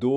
2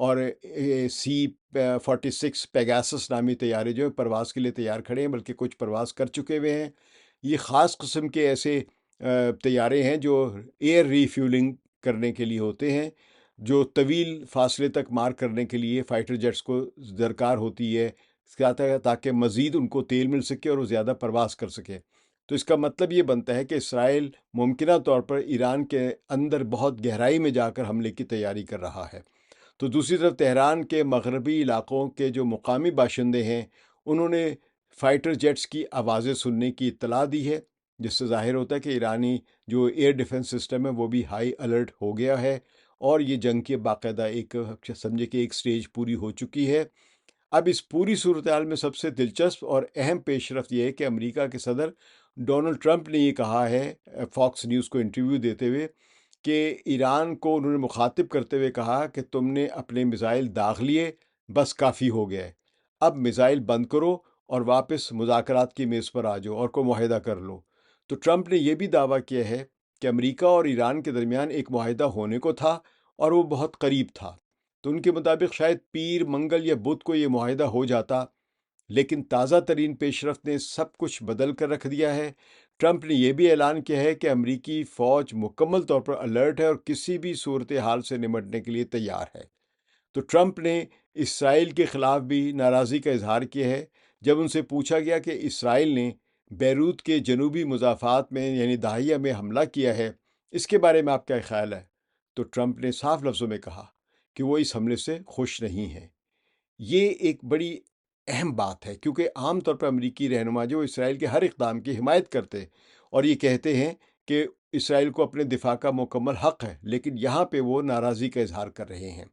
اور C-46 Pegasus نامی طیارے جو پرواز کے لیے تیار کھڑے ہیں، بلکہ کچھ پرواز کر چکے ہوئے ہیں۔ یہ خاص قسم کے ایسے طیارے ہیں جو ایئر ریفیولنگ کرنے کے لیے ہوتے ہیں، جو طویل فاصلے تک مار کرنے کے لیے فائٹر جیٹس کو درکار ہوتی ہے، تاکہ مزید ان کو تیل مل سکے اور وہ زیادہ پرواز کر سکے۔ تو اس کا مطلب یہ بنتا ہے کہ اسرائیل ممکنہ طور پر ایران کے اندر بہت گہرائی میں جا کر حملے کی تیاری کر رہا ہے۔ تو دوسری طرف تہران کے مغربی علاقوں کے جو مقامی باشندے ہیں، انہوں نے فائٹر جیٹس کی آوازیں سننے کی اطلاع دی ہے، جس سے ظاہر ہوتا ہے کہ ایرانی جو ایئر ڈیفنس سسٹم ہے وہ بھی ہائی الرٹ ہو گیا ہے، اور یہ جنگ کی باقاعدہ ایک سمجھے کہ ایک سٹیج پوری ہو چکی ہے۔ اب اس پوری صورتحال میں سب سے دلچسپ اور اہم پیش رفت یہ ہے کہ امریکہ کے صدر ڈونلڈ ٹرمپ نے یہ کہا ہے، فاکس نیوز کو انٹرویو دیتے ہوئے، کہ ایران کو انہوں نے مخاطب کرتے ہوئے کہا کہ تم نے اپنے میزائل داغ لیے، بس کافی ہو گیا ہے، اب میزائل بند کرو اور واپس مذاکرات کی میز پر آ جاؤ اور کوئی معاہدہ کر لو۔ تو ٹرمپ نے یہ بھی دعویٰ کیا ہے کہ امریکہ اور ایران کے درمیان ایک معاہدہ ہونے کو تھا اور وہ بہت قریب تھا۔ تو ان کے مطابق شاید پیر، منگل یا بدھ کو یہ معاہدہ ہو جاتا، لیکن تازہ ترین پیش رفت نے سب کچھ بدل کر رکھ دیا ہے۔ ٹرمپ نے یہ بھی اعلان کیا ہے کہ امریکی فوج مکمل طور پر الرٹ ہے اور کسی بھی صورتحال سے نمٹنے کے لیے تیار ہے۔ تو ٹرمپ نے اسرائیل کے خلاف بھی ناراضی کا اظہار کیا ہے جب ان سے پوچھا گیا کہ اسرائیل نے بیروت کے جنوبی مضافات میں یعنی داہیہ میں حملہ کیا ہے، اس کے بارے میں آپ کیا خیال ہے؟ تو ٹرمپ نے صاف لفظوں میں کہا کہ وہ اس حملے سے خوش نہیں ہیں۔ یہ ایک بڑی اہم بات ہے، کیونکہ عام طور پر امریکی رہنما جو اسرائیل کے ہر اقدام کی حمایت کرتے اور یہ کہتے ہیں کہ اسرائیل کو اپنے دفاع کا مکمل حق ہے، لیکن یہاں پہ وہ ناراضی کا اظہار کر رہے ہیں۔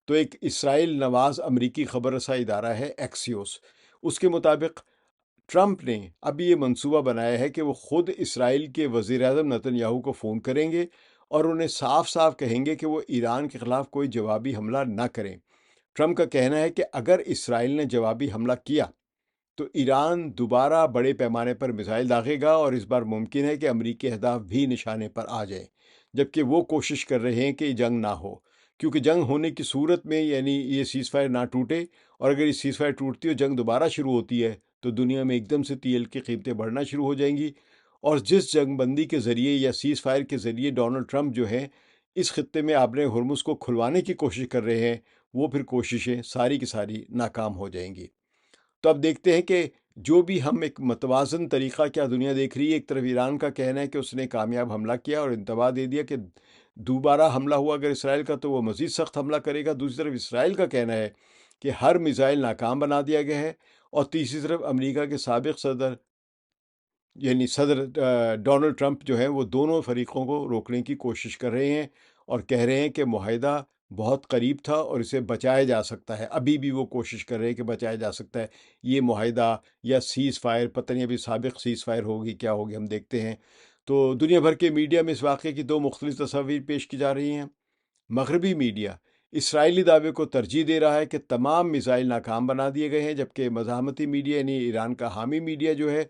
تو ایک اسرائیل نواز امریکی خبر رساں ادارہ ہے ایکسیوس، اس کے مطابق ٹرمپ نے اب یہ منصوبہ بنایا ہے کہ وہ خود اسرائیل کے وزیر اعظم نتن یاہو کو فون کریں گے اور انہیں صاف صاف کہیں گے کہ وہ ایران کے خلاف کوئی جوابی حملہ نہ کریں۔ ٹرمپ کا کہنا ہے کہ اگر اسرائیل نے جوابی حملہ کیا تو ایران دوبارہ بڑے پیمانے پر میزائل داغے گا، اور اس بار ممکن ہے کہ امریکی اہداف بھی نشانے پر آ جائیں، جبکہ وہ کوشش کر رہے ہیں کہ جنگ نہ ہو، کیونکہ جنگ ہونے کی صورت میں یعنی یہ سیز فائر نہ ٹوٹے، اور اگر یہ سیز فائر ٹوٹتی اور جنگ دوبارہ شروع ہوتی ہے تو دنیا میں ایک دم سے تیل کی قیمتیں بڑھنا شروع ہو جائیں گی، اور جس جنگ بندی کے ذریعے یا سیز فائر کے ذریعے ڈونلڈ ٹرمپ جو ہیں اس خطے میں آبر ہرمز کو کھلوانے کی کوشش کر رہے ہیں، وہ پھر کوششیں ساری کی ساری ناکام ہو جائیں گی۔ تو اب دیکھتے ہیں کہ جو بھی ہم ایک متوازن طریقہ کیا دنیا دیکھ رہی ہے، ایک طرف ایران کا کہنا ہے کہ اس نے کامیاب حملہ کیا اور انتباہ دے دیا کہ دوبارہ حملہ ہوا اگر اسرائیل کا تو وہ مزید سخت حملہ کرے گا، دوسری طرف اسرائیل کا کہنا ہے کہ ہر میزائل ناکام بنا دیا گیا ہے، اور تیسری طرف امریکہ کے سابق صدر یعنی صدر ڈونلڈ ٹرمپ جو ہیں وہ دونوں فریقوں کو روکنے کی کوشش کر رہے ہیں اور کہہ رہے ہیں کہ معاہدہ بہت قریب تھا اور اسے بچایا جا سکتا ہے، ابھی بھی وہ کوشش کر رہے ہیں کہ بچایا جا سکتا ہے یہ معاہدہ یا سیز فائر، پتہ نہیں ابھی سابق سیز فائر ہوگی کیا ہوگی، ہم دیکھتے ہیں۔ تو دنیا بھر کے میڈیا میں اس واقعے کی دو مختلف تصاویر پیش کی جا رہی ہیں۔ مغربی میڈیا اسرائیلی دعوے کو ترجیح دے رہا ہے کہ تمام میزائل ناکام بنا دیے گئے ہیں، جبکہ مزاحمتی میڈیا یعنی ایران کا حامی میڈیا جو ہے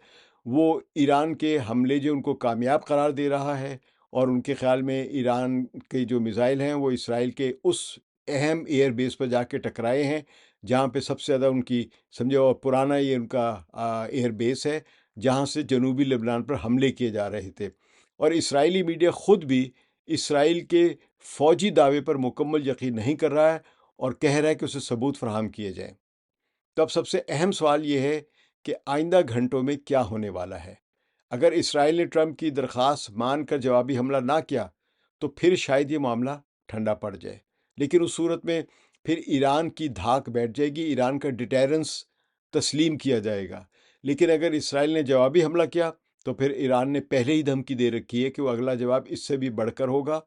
وہ ایران کے حملے جو ان کو کامیاب قرار دے رہا ہے، اور ان کے خیال میں ایران کے جو میزائل ہیں وہ اسرائیل کے اس اہم ایئر بیس پر جا کے ٹکرائے ہیں جہاں پہ سب سے زیادہ ان کی سمجھو پرانا یہ ان کا ایئر بیس ہے، جہاں سے جنوبی لبنان پر حملے کیے جا رہے تھے۔ اور اسرائیلی میڈیا خود بھی اسرائیل کے فوجی دعوے پر مکمل یقین نہیں کر رہا ہے اور کہہ رہا ہے کہ اسے ثبوت فراہم کیے جائیں۔ تو اب سب سے اہم سوال یہ ہے کہ آئندہ گھنٹوں میں کیا ہونے والا ہے۔ اگر اسرائیل نے ٹرمپ کی درخواست مان کر جوابی حملہ نہ کیا تو پھر شاید یہ معاملہ ٹھنڈا پڑ جائے، لیکن اس صورت میں پھر ایران کی دھاک بیٹھ جائے گی، ایران کا ڈیٹیرنس تسلیم کیا جائے گا۔ لیکن اگر اسرائیل نے جوابی حملہ کیا تو پھر ایران نے پہلے ہی دھمکی دے رکھی ہے کہ وہ اگلا جواب اس سے بھی بڑھ کر ہوگا،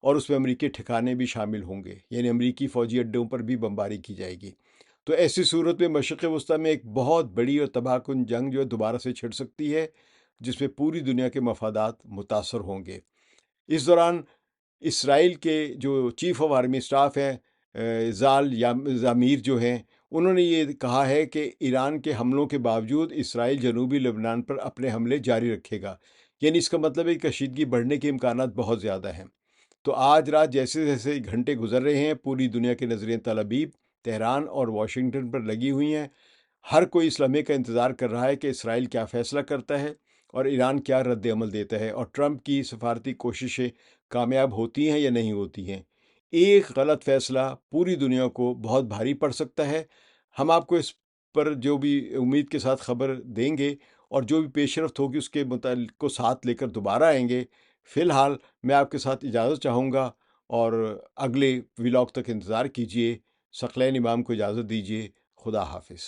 اور اس میں امریکی ٹھکانے بھی شامل ہوں گے، یعنی امریکی فوجی اڈوں پر بھی بمباری کی جائے گی۔ تو ایسی صورت میں مشرق وسطیٰ میں ایک بہت بڑی اور تباہ کن جنگ جو ہے دوبارہ سے چھڑ سکتی ہے، جس میں پوری دنیا کے مفادات متاثر ہوں گے۔ اس دوران اسرائیل کے جو چیف آف آرمی اسٹاف ہیں زال زامیر جو ہیں، انہوں نے یہ کہا ہے کہ ایران کے حملوں کے باوجود اسرائیل جنوبی لبنان پر اپنے حملے جاری رکھے گا، یعنی اس کا مطلب ہے کہ کشیدگی بڑھنے کے امکانات بہت زیادہ ہیں۔ تو آج رات جیسے جیسے گھنٹے گزر رہے ہیں، پوری دنیا کے نظریں تل ابیب، تہران اور واشنگٹن پر لگی ہوئی ہیں۔ ہر کوئی اس لمحے کا انتظار کر رہا ہے کہ اسرائیل کیا فیصلہ کرتا ہے اور ایران کیا رد عمل دیتا ہے، اور ٹرمپ کی سفارتی کوششیں کامیاب ہوتی ہیں یا نہیں ہوتی ہیں۔ ایک غلط فیصلہ پوری دنیا کو بہت بھاری پڑ سکتا ہے۔ ہم آپ کو اس پر جو بھی امید کے ساتھ خبر دیں گے اور جو بھی پیش رفت ہوگی اس کے متعلق کو ساتھ لے کر دوبارہ آئیں گے۔ فی الحال میں آپ کے ساتھ اجازت چاہوں گا، اور اگلے ولاگ تک انتظار کیجیے۔ ثقلین امام کو اجازت دیجیے۔ خدا حافظ۔